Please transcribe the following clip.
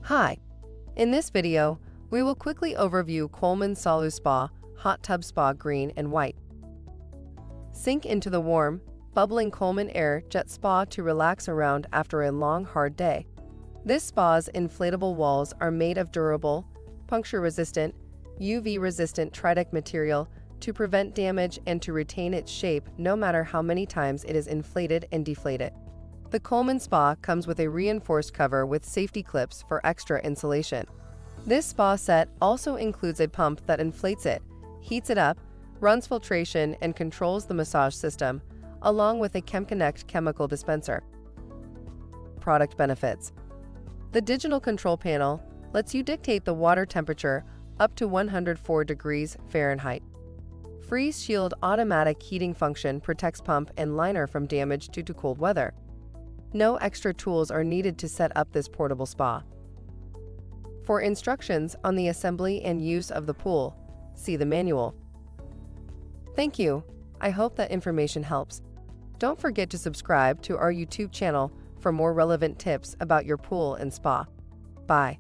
Hi, in this video, we will quickly overview Coleman SaluSpa Hot Tub Spa Green and White. Sink into the warm, bubbling Coleman Air Jet Spa to relax around after a long, hard day. This spa's inflatable walls are made of durable, puncture-resistant, UV-resistant Tritech material to prevent damage and to retain its shape no matter how many times it is inflated and deflated. The Coleman Spa comes with a reinforced cover with safety clips for extra insulation. This spa set also includes a pump that inflates it, heats it up, runs filtration, and controls the massage system, along with a chemconnect chemical dispenser. Product benefits. The digital control panel lets you dictate the water temperature up to 104 degrees Fahrenheit. Freeze Shield automatic heating function protects pump and liner from damage due to cold weather. No extra tools are needed to set up this portable spa. For instructions on the assembly and use of the pool, see the manual. Thank you. I hope that information helps. Don't forget to subscribe to our YouTube channel for more relevant tips about your pool and spa. Bye.